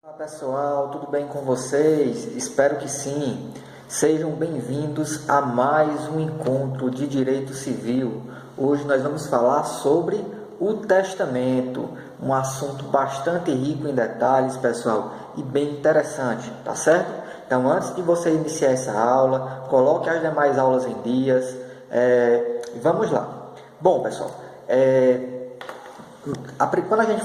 Olá pessoal, tudo bem com vocês? Espero que sim. Sejam bem-vindos a mais um encontro de direito civil. Hoje nós vamos falar sobre o testamento, um assunto bastante rico em detalhes, pessoal, e bem interessante, tá certo? Então, antes de você iniciar essa aula, coloque as demais aulas em dias. Vamos lá. Bom, pessoal, quando a gente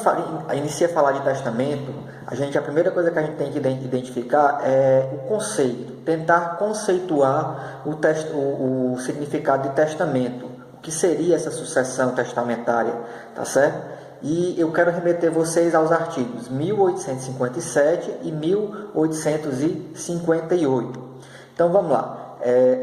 inicia a falar de testamento, a primeira coisa que a gente tem que identificar é o conceito, tentar conceituar o significado de testamento, o que seria essa sucessão testamentária, tá certo? E eu quero remeter vocês aos artigos 1857 e 1858. Então vamos lá.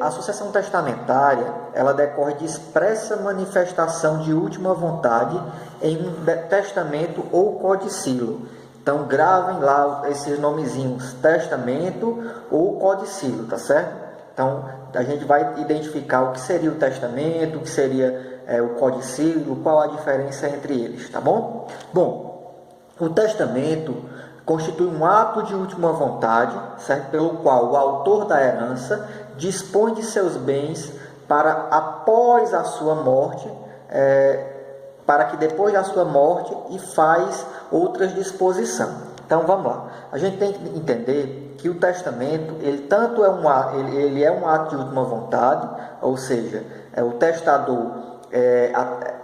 A sucessão testamentária, ela decorre de expressa manifestação de última vontade em um testamento ou codicilo. Então gravem lá esses nomezinhos, testamento ou codicilo, tá certo? Então a gente vai identificar o que seria o testamento, o que seria o codicilo, qual a diferença entre eles, tá bom? Bom, o testamento constitui um ato de última vontade, certo? Pelo qual o autor da herança dispõe de seus bens para após a sua morte, para que depois da sua morte e faz outras disposições. Então vamos lá. A gente tem que entender que o testamento, ele tanto é um ato de última vontade, ou seja, o testador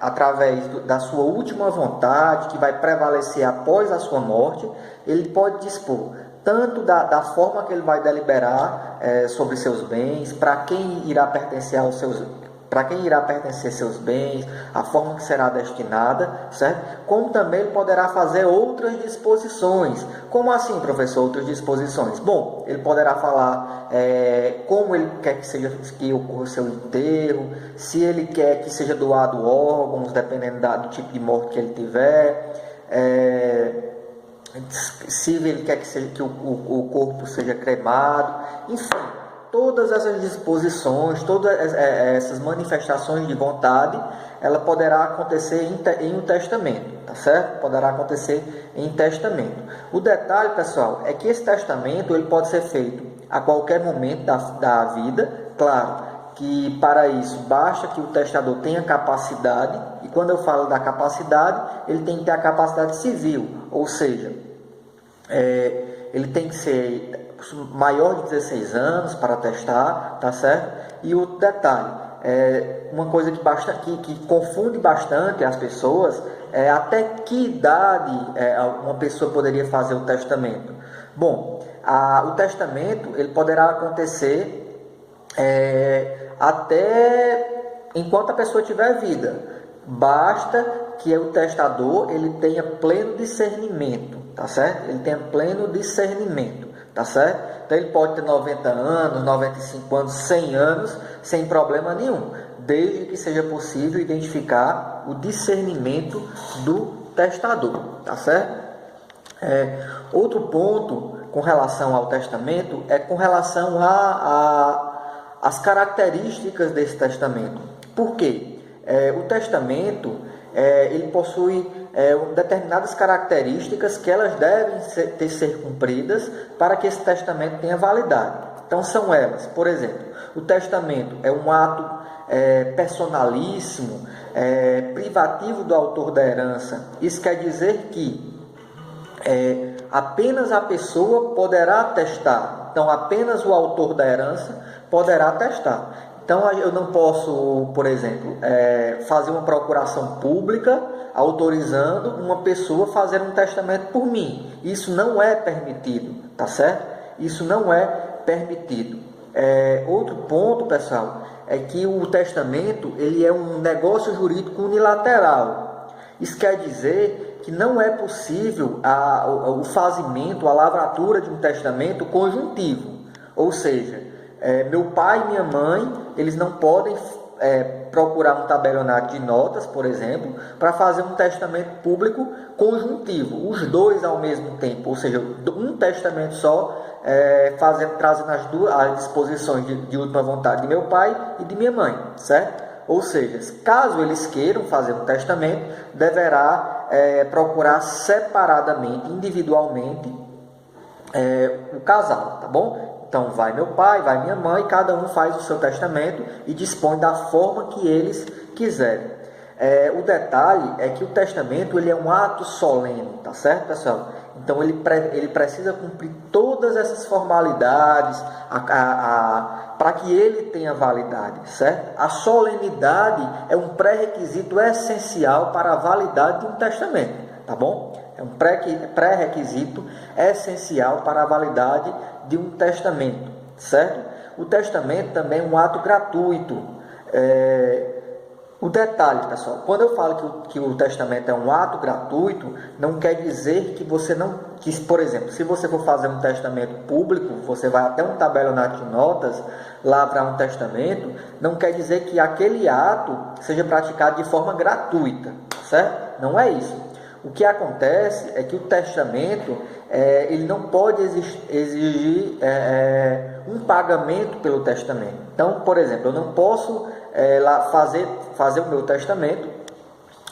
através da sua última vontade, que vai prevalecer após a sua morte, ele pode dispor tanto da forma que ele vai deliberar sobre seus bens, para quem irá pertencer seus bens, a forma que será destinada, certo? Como também ele poderá fazer outras disposições. Como assim, professor, outras disposições? Bom, ele poderá falar como ele quer que ocorra o seu enterro, se ele quer que seja doado órgãos, dependendo do tipo de morte que ele tiver, se ele quer que o corpo seja cremado, enfim. Todas essas disposições, todas essas manifestações de vontade, ela poderá acontecer em um testamento, tá certo? Poderá acontecer em testamento. O detalhe, pessoal, é que esse testamento ele pode ser feito a qualquer momento da vida, claro, que para isso basta que o testador tenha capacidade, e quando eu falo da capacidade, ele tem que ter a capacidade civil, ou seja, ele tem que ser maior de 16 anos para testar, tá certo? E o detalhe, uma coisa que confunde bastante as pessoas é até que idade uma pessoa poderia fazer o testamento. Bom, o testamento ele poderá acontecer até enquanto a pessoa tiver vida. Basta que o testador ele tenha pleno discernimento, tá certo? Ele tenha pleno discernimento. Tá certo? Então ele pode ter 90 anos, 95 anos, 100 anos, sem problema nenhum, desde que seja possível identificar o discernimento do testador, tá certo? Outro ponto com relação ao testamento é com relação às características desse testamento. Por quê? O testamento ele possui determinadas características que elas devem ser cumpridas para que esse testamento tenha validade. Então são elas, por exemplo, o testamento é um ato personalíssimo, privativo do autor da herança. Isso quer dizer que apenas a pessoa poderá atestar. Então apenas o autor da herança poderá atestar. Então eu não posso, por exemplo, fazer uma procuração pública autorizando uma pessoa a fazer um testamento por mim. Isso não é permitido, tá certo? Isso não é permitido. Outro ponto, pessoal, é que o testamento ele é um negócio jurídico unilateral. Isso quer dizer que não é possível o fazimento, a lavratura de um testamento conjuntivo. Ou seja, meu pai e minha mãe, eles não podem procurar um tabelionato de notas, por exemplo, para fazer um testamento público conjuntivo, os dois ao mesmo tempo, ou seja, um testamento só, trazendo as disposições de última vontade de meu pai e de minha mãe, certo? Ou seja, caso eles queiram fazer um testamento, deverá procurar separadamente, individualmente, o casal, tá bom? Então vai meu pai, vai minha mãe, cada um faz o seu testamento e dispõe da forma que eles quiserem. O detalhe é que o testamento ele é um ato solene, tá certo, pessoal? Então ele precisa cumprir todas essas formalidades para que ele tenha validade, certo? A solenidade é um pré-requisito essencial para a validade de um testamento, tá bom? É um pré-requisito essencial para a validade de um testamento, certo? O testamento também é um ato gratuito. O detalhe, pessoal, quando eu falo que o testamento é um ato gratuito, não quer dizer que você não... por exemplo, se você for fazer um testamento público, você vai até um tabelionato de notas, lavrar um testamento, não quer dizer que aquele ato seja praticado de forma gratuita, certo? Não é isso. O que acontece é que o testamento ele não pode exigir um pagamento pelo testamento. Então, por exemplo, eu não posso fazer o meu testamento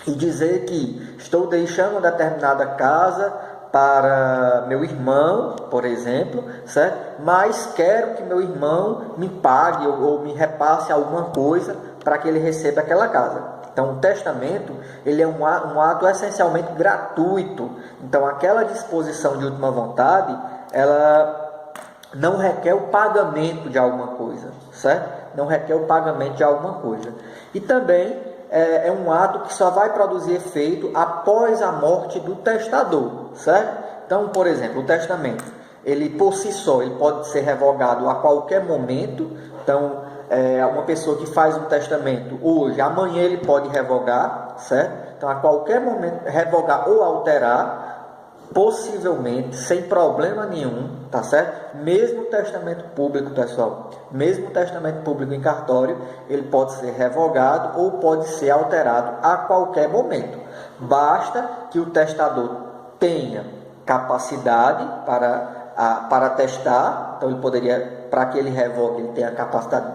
e dizer que estou deixando uma determinada casa para meu irmão, por exemplo, certo? Mas quero que meu irmão me pague ou me repasse alguma coisa para que ele receba aquela casa. Então, o testamento ele é um ato essencialmente gratuito. Então, aquela disposição de última vontade, ela não requer o pagamento de alguma coisa, certo? Não requer o pagamento de alguma coisa. E também é um ato que só vai produzir efeito após a morte do testador, certo? Então, por exemplo, o testamento, ele por si só, ele pode ser revogado a qualquer momento. Então, uma pessoa que faz um testamento hoje, amanhã ele pode revogar, certo? Então, a qualquer momento, revogar ou alterar, possivelmente, sem problema nenhum, tá certo? Mesmo o testamento público, pessoal, mesmo o testamento público em cartório, ele pode ser revogado ou pode ser alterado a qualquer momento. Basta que o testador tenha capacidade para testar, então ele poderia, para que ele revogue, ele tenha a capacidade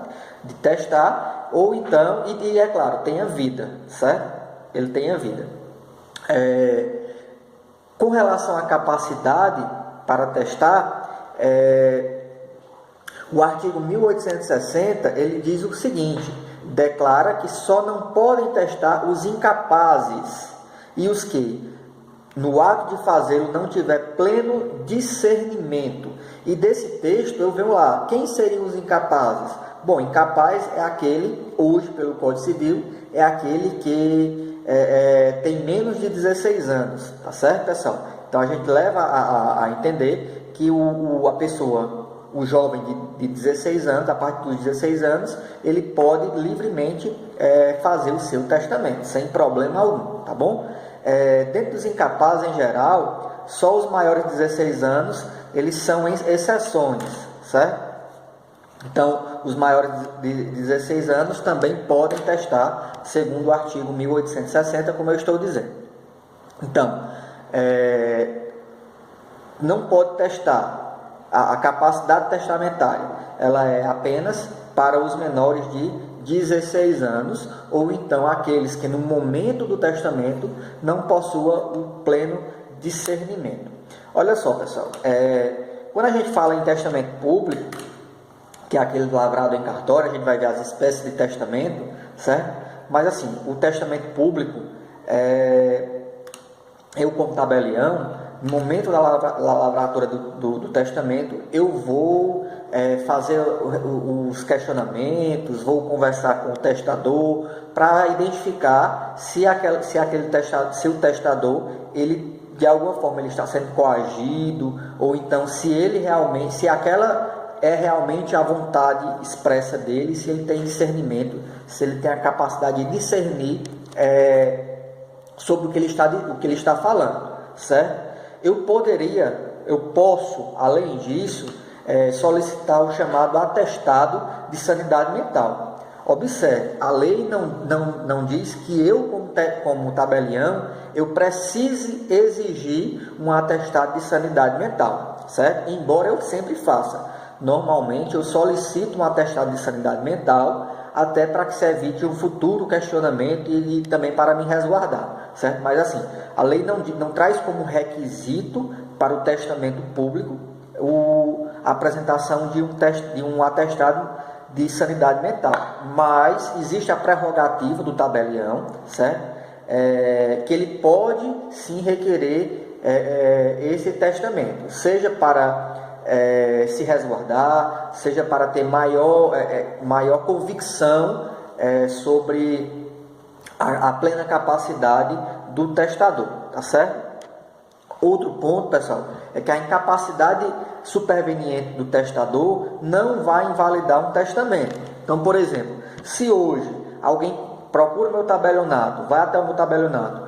de testar, ou então, e é claro, tenha vida, certo? Ele tenha vida. Com relação à capacidade para testar, o artigo 1860, ele diz o seguinte: declara que só não podem testar os incapazes e os que, no ato de fazê-lo, não tiver pleno discernimento. E desse texto eu venho lá, quem seriam os incapazes? Bom, incapaz é aquele, hoje pelo Código Civil, é aquele que tem menos de 16 anos, tá certo, pessoal? Então a gente leva a entender que a pessoa, o jovem de 16 anos, a partir dos 16 anos, ele pode livremente fazer o seu testamento, sem problema algum, tá bom? Dentro dos incapazes em geral, só os maiores de 16 anos, eles são exceções, certo? Então, os maiores de 16 anos também podem testar, segundo o artigo 1860, como eu estou dizendo. Então, não pode testar a capacidade testamentária, ela é apenas para os menores de 16 anos, ou então aqueles que no momento do testamento não possuam o pleno discernimento. Olha só, pessoal, quando a gente fala em testamento público, que é aquele lavrado em cartório, a gente vai ver as espécies de testamento, certo? Mas assim, o testamento público, eu como tabelião, no momento da lavratura do testamento, eu vou fazer os questionamentos, vou conversar com o testador para identificar se o testador, ele de alguma forma ele está sendo coagido, ou então se aquela é realmente a vontade expressa dele, se ele tem discernimento, se ele tem a capacidade de discernir sobre o que ele está falando, certo? Eu posso, além disso, solicitar o chamado atestado de sanidade mental. Observe, a lei não diz que eu, como tabelião, eu precise exigir um atestado de sanidade mental, certo? Embora eu sempre faça. Normalmente eu solicito um atestado de sanidade mental, até para que se evite um futuro questionamento e também para me resguardar, certo? Mas assim, a lei não traz como requisito para o testamento público a apresentação de um atestado de sanidade mental, mas existe a prerrogativa do tabelião, certo? Que ele pode sim requerer esse testamento, seja para se resguardar, seja para ter maior convicção sobre a plena capacidade do testador, tá certo? Outro ponto, pessoal, é que a incapacidade superveniente do testador não vai invalidar um testamento. Então, por exemplo, se hoje alguém procura o meu tabelionato, vai até o meu tabelionato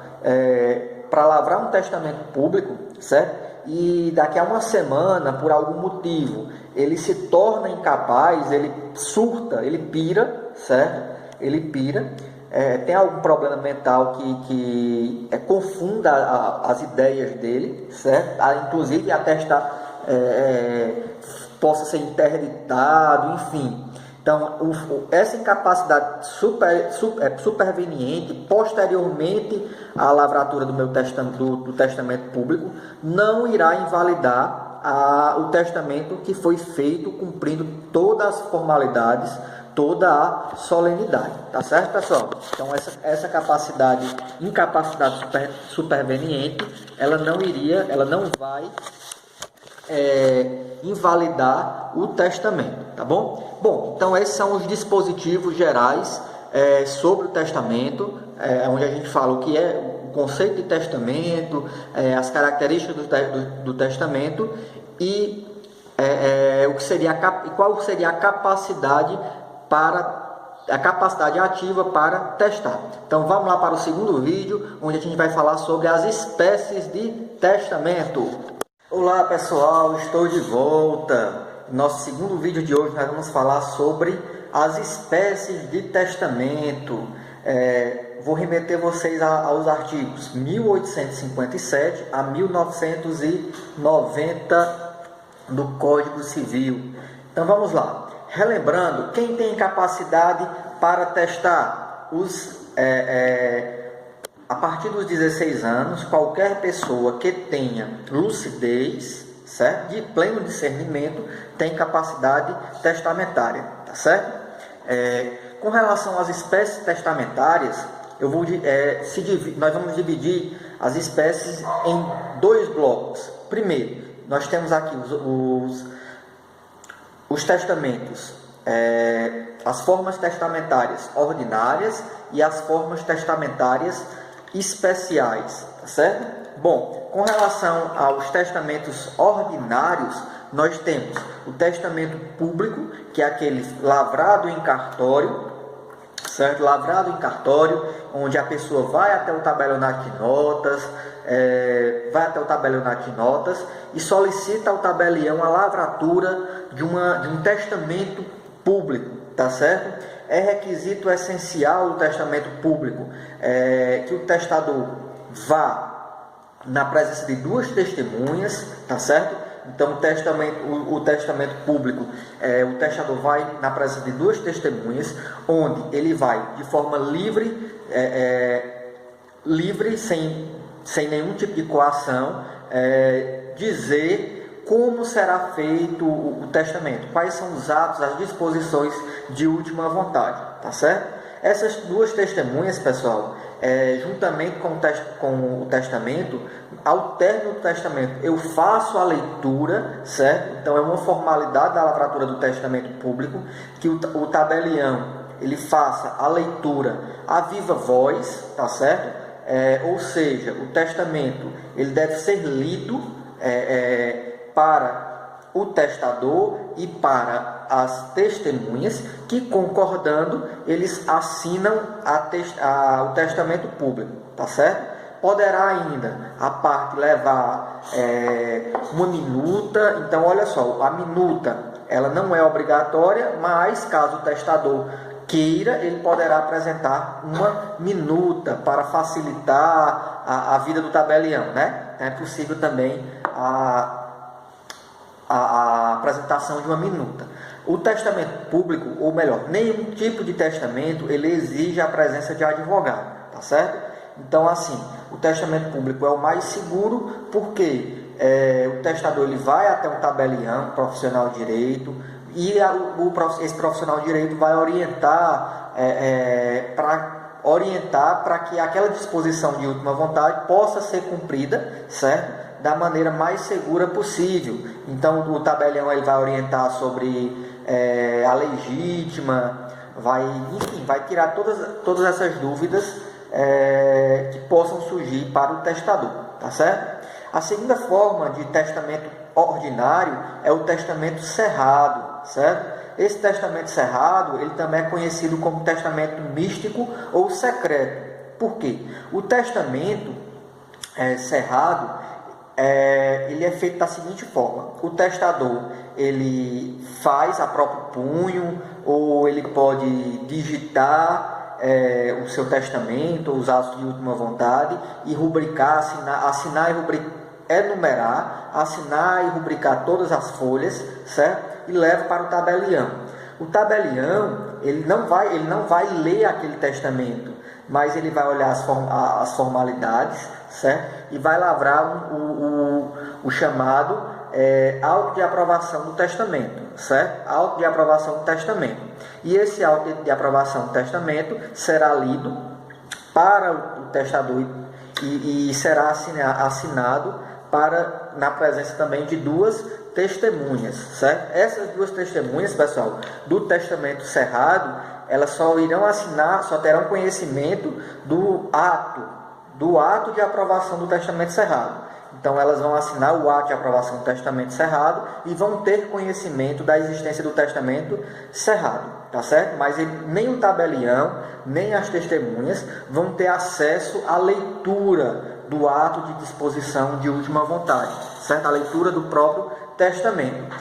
para lavrar um testamento público, certo? E daqui a uma semana, por algum motivo, ele se torna incapaz, ele surta, ele pira, certo? Ele pira. Tem algum problema mental que confunda as ideias dele, certo? Inclusive atestar possa ser interditado, enfim. Então, essa incapacidade superveniente, posteriormente à lavratura do meu do testamento público, não irá invalidar o testamento que foi feito cumprindo todas as formalidades, toda a solenidade, tá certo, pessoal? Então essa incapacidade superveniente, ela não vai invalidar o testamento, tá bom? Bom, então esses são os dispositivos gerais sobre o testamento, onde a gente fala o que é o conceito de testamento, as características do testamento e o que seria qual seria a capacidade ativa para testar. Então vamos lá para o segundo vídeo, onde a gente vai falar sobre as espécies de testamento. Olá pessoal, estou de volta. Nosso segundo vídeo de hoje nós vamos falar sobre as espécies de testamento. Vou remeter vocês aos artigos 1857 a 1990 do Código Civil. Então vamos lá. Relembrando, quem tem capacidade para testar a partir dos 16 anos, qualquer pessoa que tenha lucidez, certo? De pleno discernimento, tem capacidade testamentária, tá certo? Com relação às espécies testamentárias, nós vamos dividir as espécies em dois blocos. Primeiro, nós temos aqui os testamentos, as formas testamentárias ordinárias e as formas testamentárias especiais, tá certo? Bom, com relação aos testamentos ordinários, nós temos o testamento público, que é aquele lavrado em cartório, certo? Lavrado em cartório, onde a pessoa vai até o tabelionato de notas, e solicita ao tabelião a lavratura de um testamento público, tá certo? É requisito essencial do testamento público que o testador vá na presença de duas testemunhas, tá certo? Então o testamento público, o testador vai na presença de duas testemunhas, onde ele vai de forma livre, sem nenhum tipo de coação, dizer como será feito o testamento, quais são os atos, as disposições de última vontade, tá certo? Essas duas testemunhas, pessoal, juntamente com o testamento, ao término do testamento, eu faço a leitura, certo? Então é uma formalidade da lavratura do testamento público, que o tabelião ele faça a leitura a viva voz, tá certo? Ou seja, o testamento ele deve ser lido para o testador e para as testemunhas, que concordando eles assinam o testamento público, tá certo? Poderá ainda a parte levar uma minuta. Então olha só, a minuta ela não é obrigatória, mas caso o testador queira, ele poderá apresentar uma minuta para facilitar a vida do tabelião, né? É possível também a apresentação de uma minuta. O testamento público, ou melhor, nenhum tipo de testamento, ele exige a presença de advogado, tá certo? Então, assim, o testamento público é o mais seguro, porque o testador ele vai até um tabelião, profissional de direito, e esse profissional de direito vai orientar para que aquela disposição de última vontade possa ser cumprida, certo? Da maneira mais segura possível. Então, o tabelião ele vai orientar sobre a legítima, vai tirar todas essas dúvidas que possam surgir para o testador, tá certo? A segunda forma de testamento ordinário é o testamento cerrado, certo? Esse testamento cerrado, ele também é conhecido como testamento místico ou secreto. Por quê? O testamento cerrado, ele é feito da seguinte forma: o testador ele faz a próprio punho, ou ele pode digitar o seu testamento, os atos de última vontade, e rubricar, assinar e rubricar, enumerar, assinar e rubricar todas as folhas, certo? E leva para o tabelião. O tabelião ele não vai ler aquele testamento, mas ele vai olhar as formalidades, certo? E vai lavrar o chamado auto de aprovação do testamento, certo? Auto de aprovação do testamento. E esse auto de aprovação do testamento será lido para o testador e será assinado na presença também de duas testemunhas, certo? Essas duas testemunhas, pessoal, do testamento cerrado, elas só irão assinar, só terão conhecimento do ato de aprovação do testamento cerrado. Então, elas vão assinar o ato de aprovação do testamento cerrado e vão ter conhecimento da existência do testamento cerrado, tá certo? Mas nem o tabelião, nem as testemunhas vão ter acesso à leitura do ato de disposição de última vontade, certo? A leitura do próprio testamento.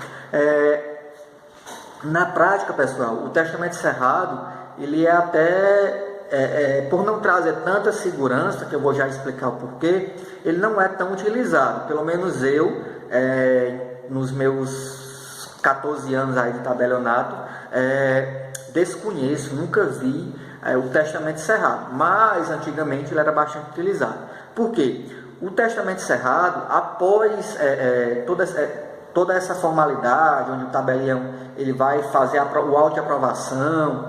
Na prática, pessoal, o testamento cerrado, ele é até, por não trazer tanta segurança, que eu vou já explicar o porquê, ele não é tão utilizado. Pelo menos eu, nos meus 14 anos aí de tabelionato, desconheço, nunca vi o testamento cerrado, mas antigamente ele era bastante utilizado. Por quê? O testamento cerrado, após toda essa formalidade, onde o tabelião ele vai fazer o auto de aprovação,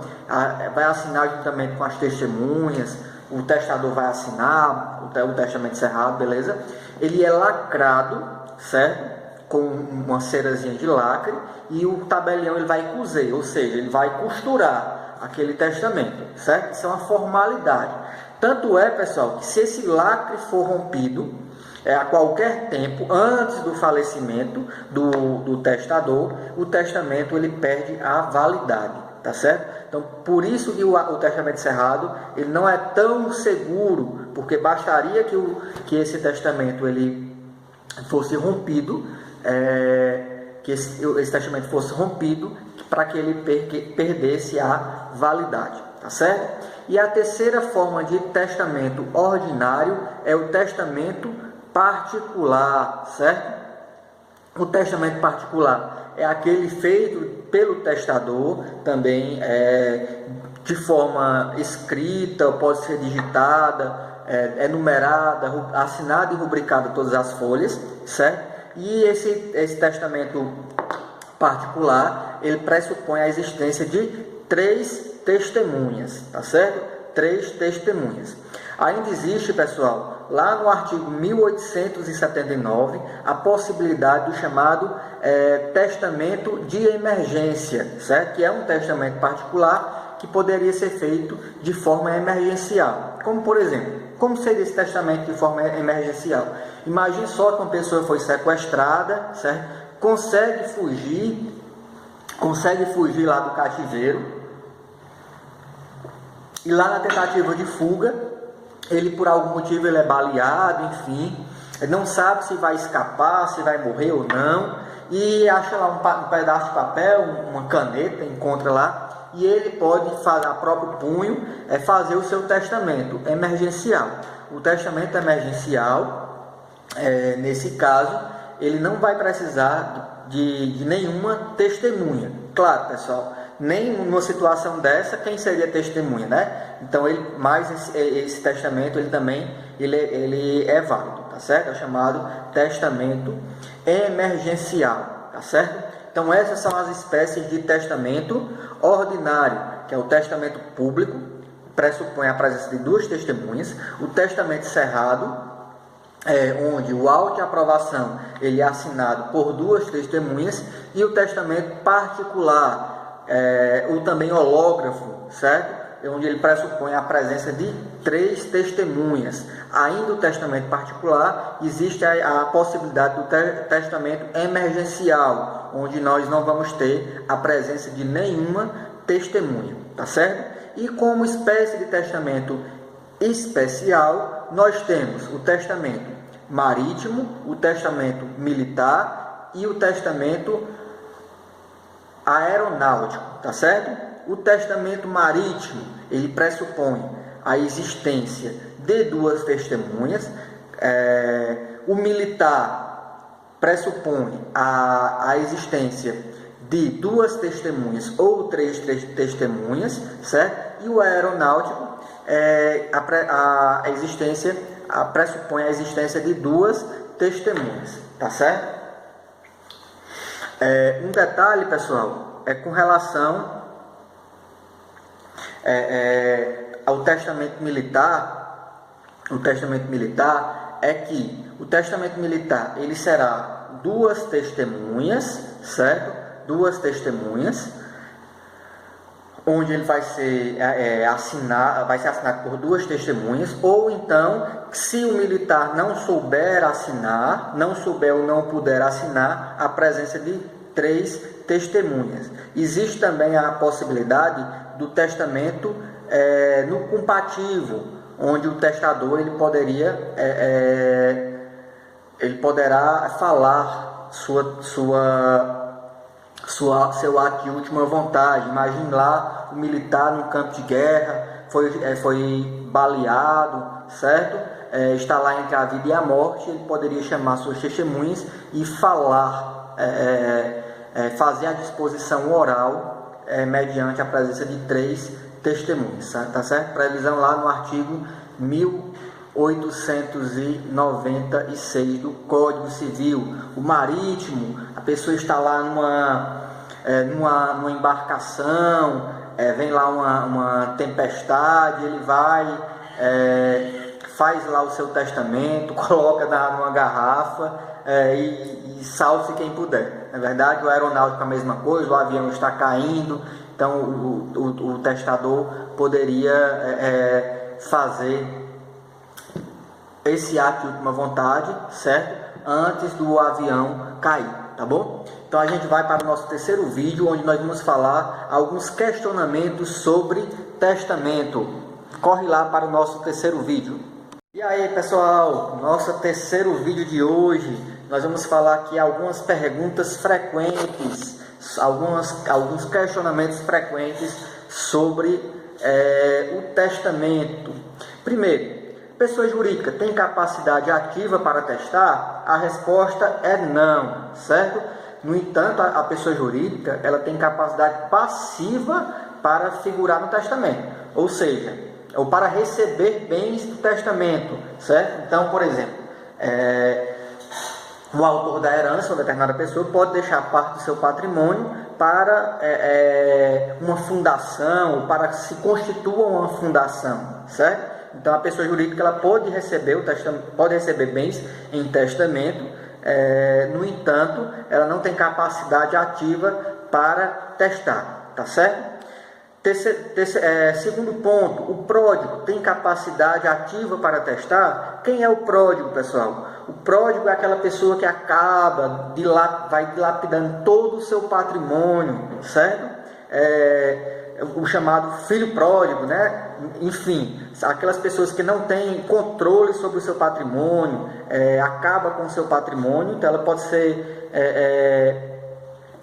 vai assinar juntamente com as testemunhas, o testador vai assinar o testamento cerrado, beleza? Ele é lacrado, certo? Com uma cerazinha de lacre, e o tabelião ele vai cozer, ou seja, ele vai costurar aquele testamento, certo? Isso é uma formalidade. Tanto é, pessoal, que se esse lacre for rompido a qualquer tempo, antes do falecimento do testador, o testamento ele perde a validade, tá certo? Então, por isso que o testamento cerrado ele não é tão seguro, porque bastaria que esse testamento ele fosse rompido, que esse testamento fosse rompido para que ele perdesse a validade, tá certo? E a terceira forma de testamento ordinário é o testamento particular, certo? O testamento particular é aquele feito pelo testador, também de forma escrita, pode ser digitada, numerada, assinada e rubricada todas as folhas, certo? E esse testamento particular, ele pressupõe a existência de 3 testemunhas, tá certo? 3 testemunhas. Ainda existe, pessoal, lá no artigo 1879, a possibilidade do chamado testamento de emergência, certo? Que é um testamento particular que poderia ser feito de forma emergencial. Como, por exemplo, como seria esse testamento de forma emergencial? Imagine só que uma pessoa foi sequestrada, certo? Consegue fugir lá do cativeiro, e lá na tentativa de fuga, ele por algum motivo ele é baleado, enfim, ele não sabe se vai escapar, se vai morrer ou não, e acha lá um pedaço de papel, uma caneta, encontra lá, e ele pode fazer a próprio punho, fazer o seu testamento emergencial. O testamento emergencial, nesse caso, ele não vai precisar de nenhuma testemunha. Claro, pessoal, nem numa situação dessa, quem seria testemunha, né? Então, esse testamento, ele também ele é válido, tá certo? É chamado testamento emergencial, tá certo? Então, essas são as espécies de testamento ordinário, que é o testamento público, pressupõe a presença de duas testemunhas, o testamento cerrado, onde o auto de aprovação ele é assinado por duas testemunhas, e o testamento particular, ou também hológrafo, certo? Onde ele pressupõe a presença de três testemunhas. Ainda o testamento particular, existe a possibilidade do testamento emergencial, onde nós não vamos ter a presença de nenhuma testemunha, tá certo? E como espécie de testamento especial, nós temos o testamento marítimo, o testamento militar e o testamento aeronáutico, tá certo? O testamento marítimo, ele pressupõe a existência de duas testemunhas. O militar pressupõe a existência de duas testemunhas ou três testemunhas, certo? E o aeronáutico, pressupõe a existência de duas testemunhas, tá certo? Um detalhe, pessoal, com relação ao testamento militar. O testamento militar é que o testamento militar ele será duas testemunhas, certo? Duas testemunhas, onde ele vai ser assinado por duas testemunhas, ou então, se o militar não souber assinar, não souber ou não puder assinar, a presença de três testemunhas. Existe também a possibilidade do testamento no compativo, onde o testador ele poderá falar seu ato de última vontade. Imagine lá o militar no campo de guerra, foi baleado, certo? Está lá entre a vida e a morte, ele poderia chamar suas testemunhas e falar, fazer a disposição oral mediante a presença de três testemunhas, tá certo? Previsão lá no artigo 1896 do Código Civil. O marítimo, a pessoa está lá numa embarcação, vem lá uma tempestade, ele vai, faz lá o seu testamento, coloca numa garrafa e salve-se quem puder. Na verdade, o aeronáutico é a mesma coisa, o avião está caindo, então o testador poderia fazer esse ato de última vontade, certo? Antes do avião cair, tá bom? Então a gente vai para o nosso terceiro vídeo, onde nós vamos falar alguns questionamentos sobre testamento. Corre lá para o nosso terceiro vídeo. E aí, pessoal, nosso terceiro vídeo de hoje, nós vamos falar aqui algumas perguntas frequentes, alguns questionamentos frequentes sobre o testamento. Primeiro, pessoa jurídica tem capacidade ativa para testar? A resposta é não, certo? No entanto, a pessoa jurídica ela tem capacidade passiva para figurar no testamento, ou seja, ou para receber bens do testamento, certo? Então, por exemplo, o autor da herança, uma determinada pessoa, pode deixar parte do seu patrimônio para uma fundação, ou para que se constitua uma fundação, certo? Então, a pessoa jurídica ela pode receber bens em testamento, no entanto, ela não tem capacidade ativa para testar, tá certo? Segundo ponto, o pródigo tem capacidade ativa para testar? Quem é o pródigo, pessoal? O pródigo é aquela pessoa que vai dilapidando todo o seu patrimônio, certo? O chamado filho pródigo, né? Enfim, aquelas pessoas que não têm controle sobre o seu patrimônio, acaba com o seu patrimônio, então ela pode ser,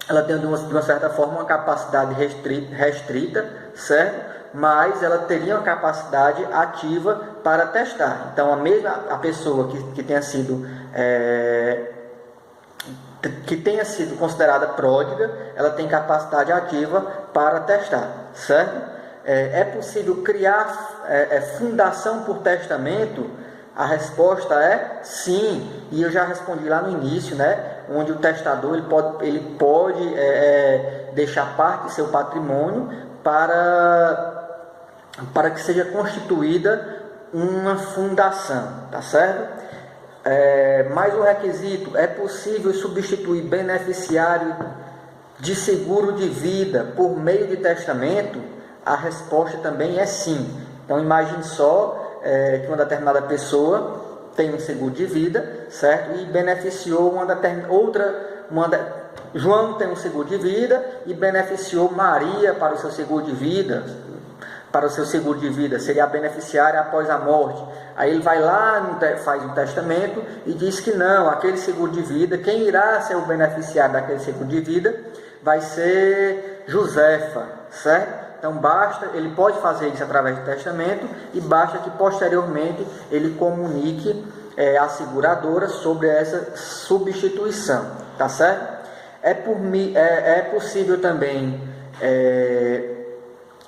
ela tem de uma certa forma uma capacidade restrita, certo? Mas ela teria uma capacidade ativa para testar. Então a pessoa que tenha sido que tenha sido considerada pródiga, ela tem capacidade ativa para testar, certo? É possível criar fundação por testamento? A resposta é sim, e eu já respondi lá no início, né? Onde o testador ele pode deixar parte de seu patrimônio para que seja constituída uma fundação, tá certo? Mais um requisito: é possível substituir beneficiário de seguro de vida por meio de testamento? A resposta também é sim. Então imagine só que uma determinada pessoa tem um seguro de vida, certo? E beneficiou João tem um seguro de vida e beneficiou Maria para o seu seguro de vida. Para o seu seguro de vida, seria a beneficiária após a morte. Aí ele vai lá, faz um testamento e diz que não, aquele seguro de vida, quem irá ser o beneficiário daquele seguro de vida vai ser Josefa, certo? Então ele pode fazer isso através do testamento e basta que posteriormente ele comunique à seguradora sobre essa substituição, tá certo? É possível também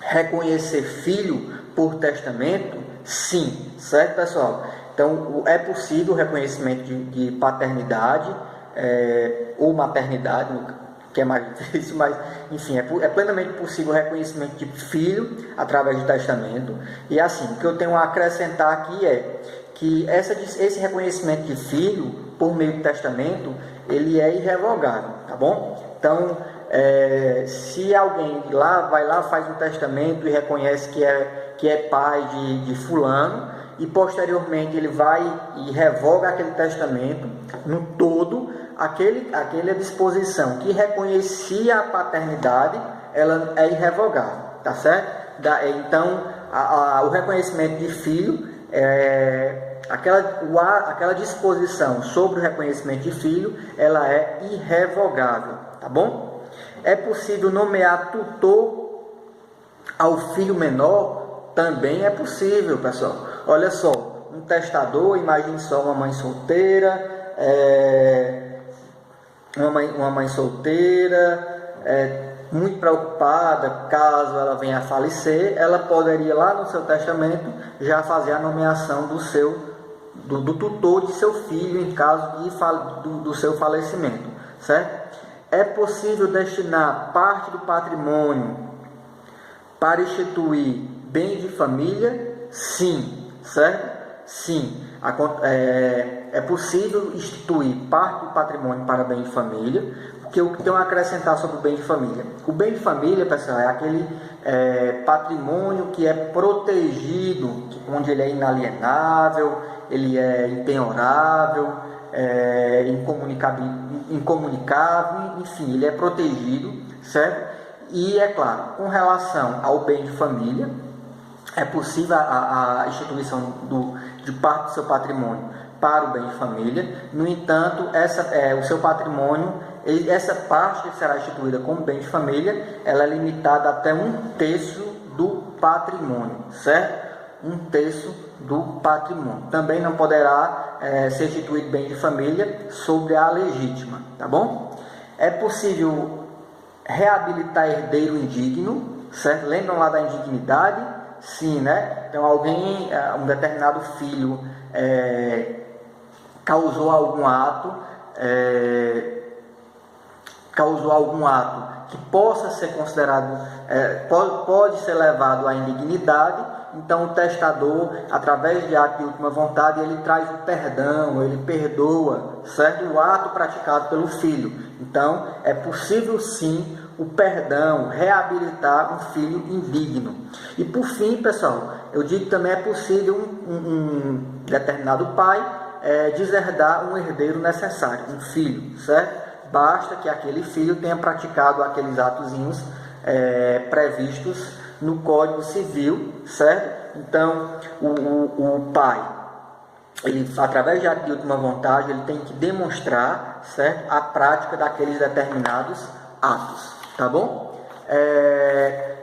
reconhecer filho por testamento? Sim, certo, pessoal? Então é possível o reconhecimento de paternidade ou maternidade, que é mais difícil, mas enfim, é plenamente possível o reconhecimento de filho através do testamento. E assim, o que eu tenho a acrescentar aqui é que esse reconhecimento de filho por meio do testamento, ele é irrevogável, tá bom? Então, se alguém vai lá, faz um testamento e reconhece que é pai de fulano, e posteriormente ele vai e revoga aquele testamento no todo, aquela disposição que reconhecia a paternidade, ela é irrevogável, tá certo? Então, o reconhecimento de filho, aquela disposição sobre o reconhecimento de filho, ela é irrevogável, tá bom? É possível nomear tutor ao filho menor? Também é possível, pessoal. Olha só, um testador, imagine só uma mãe solteira, uma mãe solteira, muito preocupada, caso ela venha a falecer, ela poderia lá no seu testamento já fazer a nomeação do tutor de seu filho em caso do seu falecimento, certo? É possível destinar parte do patrimônio para instituir bem de família? Sim, certo? Sim, é possível instituir parte do patrimônio para bem de família, porque o que tem a acrescentar sobre o bem de família? O bem de família, pessoal, é aquele patrimônio que é protegido, onde ele é inalienável, ele é impenhorável, incomunicável, enfim, ele é protegido, certo? E é claro, com relação ao bem de família, é possível a instituição de parte do seu patrimônio para o bem de família. No entanto, o seu patrimônio, essa parte que será instituída como bem de família, ela é limitada até 1/3 do patrimônio, certo? 1/3 do patrimônio. Também não poderá ser instituído bem de família sobre a legítima, tá bom? É possível reabilitar herdeiro indigno, certo? Lembram lá da indignidade? Sim, né? Então um determinado filho causou algum ato que possa ser considerado, pode ser levado à indignidade. Então o testador, através de ato de última vontade, ele traz o perdão, ele perdoa, certo? O ato praticado pelo filho. Então é possível sim o perdão, reabilitar um filho indigno. E por fim, pessoal, eu digo que também é possível um determinado pai deserdar um herdeiro necessário, um filho, certo? Basta que aquele filho tenha praticado aqueles atozinhos previstos no Código Civil, certo? Então, o pai, ele, através de ato de última vontade, ele tem que demonstrar, certo, a prática daqueles determinados atos, tá bom?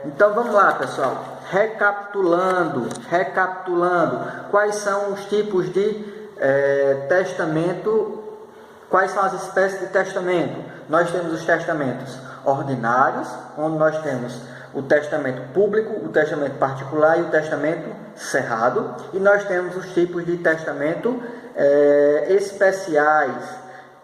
Então, vamos lá, pessoal. Recapitulando, quais são os tipos de testamento Quais são as espécies de testamento? Nós temos os testamentos ordinários, onde nós temos o testamento público, o testamento particular e o testamento cerrado. E nós temos os tipos de testamento especiais,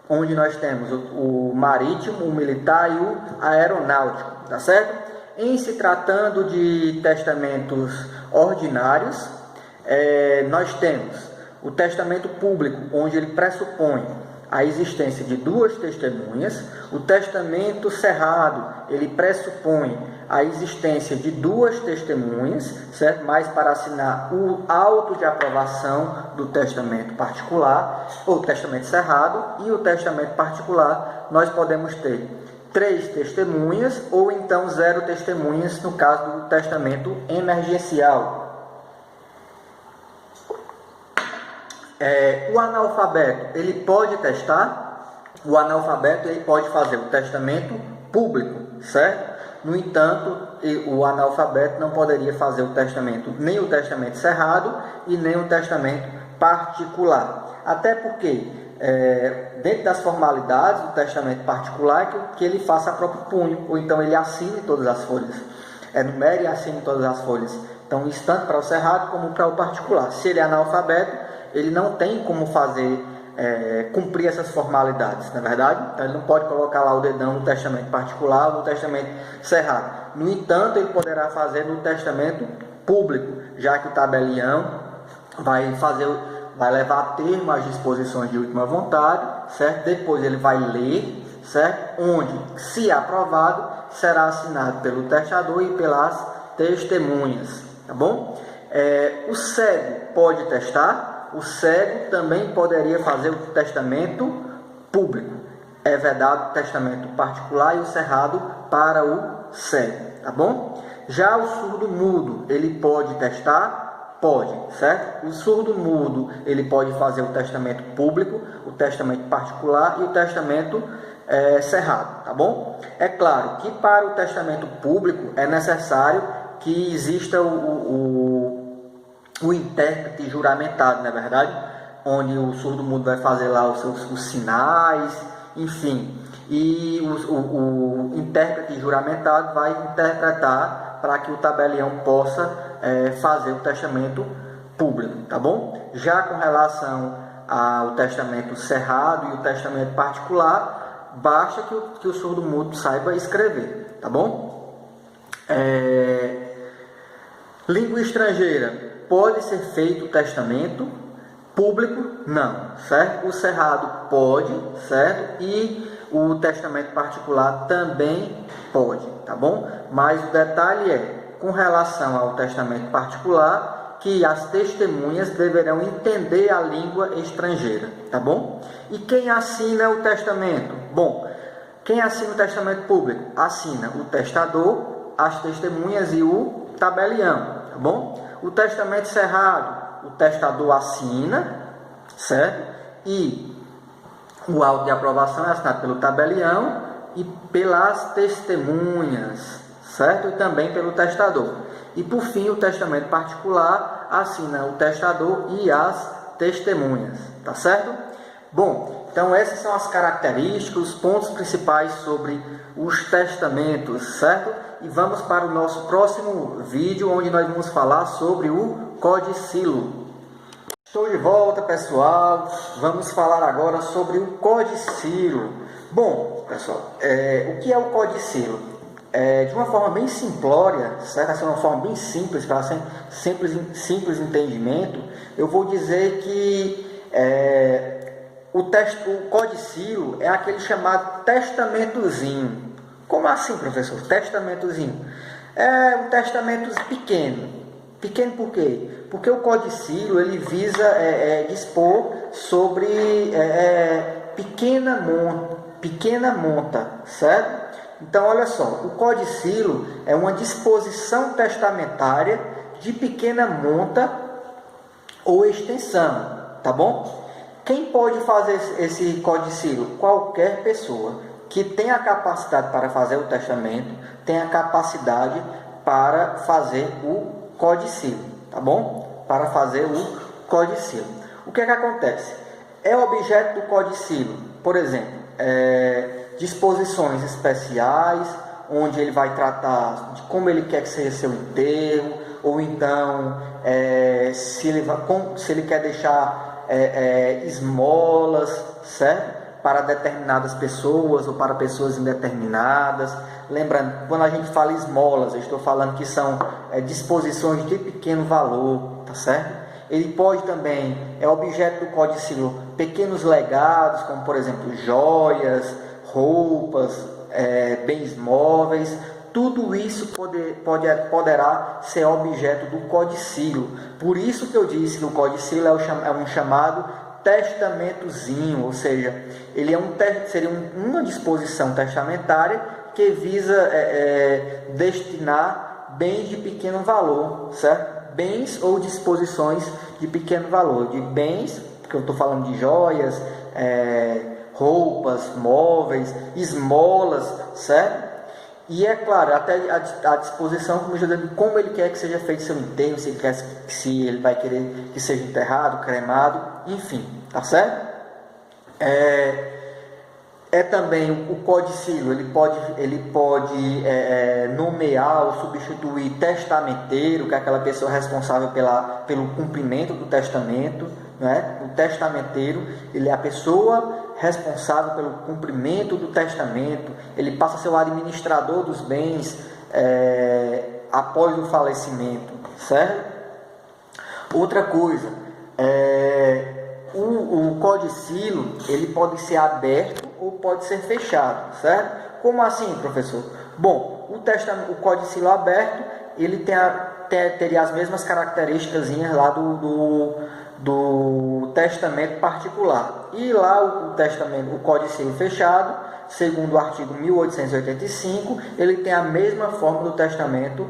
onde nós temos o marítimo, o militar e o aeronáutico, tá certo? Em se tratando de testamentos ordinários, nós temos o testamento público, onde ele pressupõe a existência de duas testemunhas. O testamento cerrado, ele pressupõe a existência de duas testemunhas, certo? Mas para assinar o auto de aprovação do testamento particular, ou testamento cerrado, e o testamento particular, nós podemos ter 3 testemunhas, ou então 0 testemunhas, no caso do testamento emergencial. O analfabeto, ele pode testar? O analfabeto, ele pode fazer o testamento público, certo? No entanto, o analfabeto não poderia fazer o testamento, nem o testamento cerrado e nem o testamento particular. Até porque, dentro das formalidades do testamento particular, é que ele faça a próprio punho, ou então ele assine todas as folhas. Enumere e assine todas as folhas. Então, isso tanto para o cerrado como para o particular. Se ele é analfabeto, ele não tem como fazer, cumprir essas formalidades, não é verdade? Então, ele não pode colocar lá o dedão no testamento particular ou no testamento cerrado. No entanto, ele poderá fazer no testamento público, já que o tabelião vai levar a termo as disposições de última vontade, certo? Depois ele vai ler, certo? Onde, se aprovado, será assinado pelo testador e pelas testemunhas, tá bom? O cego pode testar? O cego também poderia fazer o testamento público. É vedado o testamento particular e o cerrado para o cego, tá bom? Já o surdo-mudo, ele pode testar? Pode, certo? O surdo-mudo, ele pode fazer o testamento público, o testamento particular e o testamento cerrado, tá bom? É claro que para o testamento público é necessário que exista o intérprete juramentado, não é verdade? Onde o surdo-mudo vai fazer lá os sinais, enfim. E o intérprete juramentado vai interpretar para que o tabelião possa fazer o testamento público, tá bom? Já com relação ao testamento cerrado e o testamento particular, basta que o surdo-mudo saiba escrever, tá bom? Língua estrangeira. Pode ser feito o testamento público? Não, certo? O cerrado pode, certo? E o testamento particular também pode, tá bom? Mas o detalhe com relação ao testamento particular, que as testemunhas deverão entender a língua estrangeira, tá bom? E quem assina o testamento? Bom, quem assina o testamento público? Assina o testador, as testemunhas e o tabelião, tá bom? O testamento cerrado, o testador assina, certo? E o auto de aprovação é assinado pelo tabelião e pelas testemunhas, certo? E também pelo testador. E por fim, o testamento particular assina o testador e as testemunhas, tá certo? Bom, então essas são as características, os pontos principais sobre os testamentos, certo? E vamos para o nosso próximo vídeo, onde nós vamos falar sobre o codicilo. Estou de volta, pessoal. Vamos falar agora sobre o codicilo. Bom, pessoal, o que é o codicilo? De uma forma bem simplória, certo? Assim, uma forma bem simples, para simples entendimento, eu vou dizer que o codicilo é aquele chamado testamentozinho. Como assim, professor? Testamentozinho. É um testamento pequeno. Pequeno por quê? Porque o codicilo, ele visa dispor sobre pequena monta, certo? Então, olha só, o codicilo é uma disposição testamentária de pequena monta ou extensão, tá bom? Quem pode fazer esse codicilo? Qualquer pessoa que tem a capacidade para fazer o testamento, tem a capacidade para fazer o codicilo, tá bom? Para fazer o codicilo. O que é que acontece? é objeto do codicilo, por exemplo, disposições especiais, onde ele vai tratar de como ele quer que seja seu enterro, ou então se ele quer deixar esmolas, certo? Para determinadas pessoas ou para pessoas indeterminadas. Lembrando, quando a gente fala esmolas, eu estou falando que são disposições de pequeno valor, tá certo? Ele pode também, objeto do codicilo, pequenos legados, como por exemplo joias, roupas, bens móveis. Tudo isso poderá ser objeto do codicilo. Por isso que eu disse que o codicilo é um chamado testamentozinho, ou seja, ele seria uma disposição testamentária que visa destinar bens de pequeno valor, certo? Bens ou disposições de pequeno valor, de bens, porque eu estou falando de joias, roupas, móveis, esmolas, certo? E é claro, até a disposição, como ele quer que seja feito seu enterro, se ele vai querer que seja enterrado, cremado, enfim, tá certo? Também o codicilo, ele pode nomear ou substituir testamenteiro, que é aquela pessoa responsável pelo cumprimento do testamento, né? O testamenteiro, ele é a pessoa responsável pelo cumprimento do testamento, ele passa a ser o administrador dos bens após o falecimento, certo? Outra coisa, o codicilo, ele pode ser aberto ou pode ser fechado, certo? Como assim, professor? Bom, o codicilo aberto, ele teria as mesmas características lá do testamento particular. E lá o codicilo fechado, segundo o artigo 1885, ele tem a mesma forma do testamento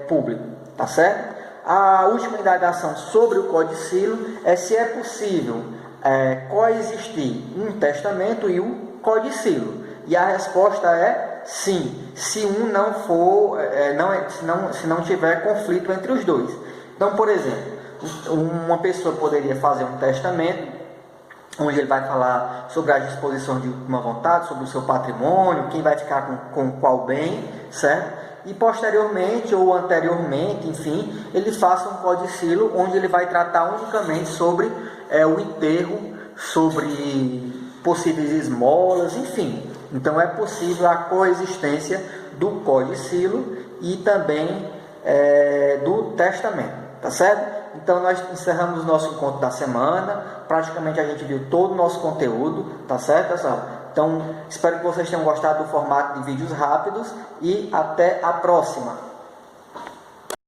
público, tá certo? A última indagação sobre o codicilo é se é possível coexistir um testamento e um codicilo. E a resposta é sim, se um não for, se não tiver conflito entre os dois. Então, por exemplo, uma pessoa poderia fazer um testamento, onde ele vai falar sobre as disposições de última vontade, sobre o seu patrimônio, quem vai ficar com qual bem, certo? E posteriormente ou anteriormente, enfim, ele faça um codicilo onde ele vai tratar unicamente sobre o enterro, sobre possíveis esmolas, enfim. Então é possível a coexistência do codicilo e também do testamento, tá certo? Então nós encerramos o nosso encontro da semana, praticamente a gente viu todo o nosso conteúdo, tá certo, pessoal? Então espero que vocês tenham gostado do formato de vídeos rápidos e até a próxima!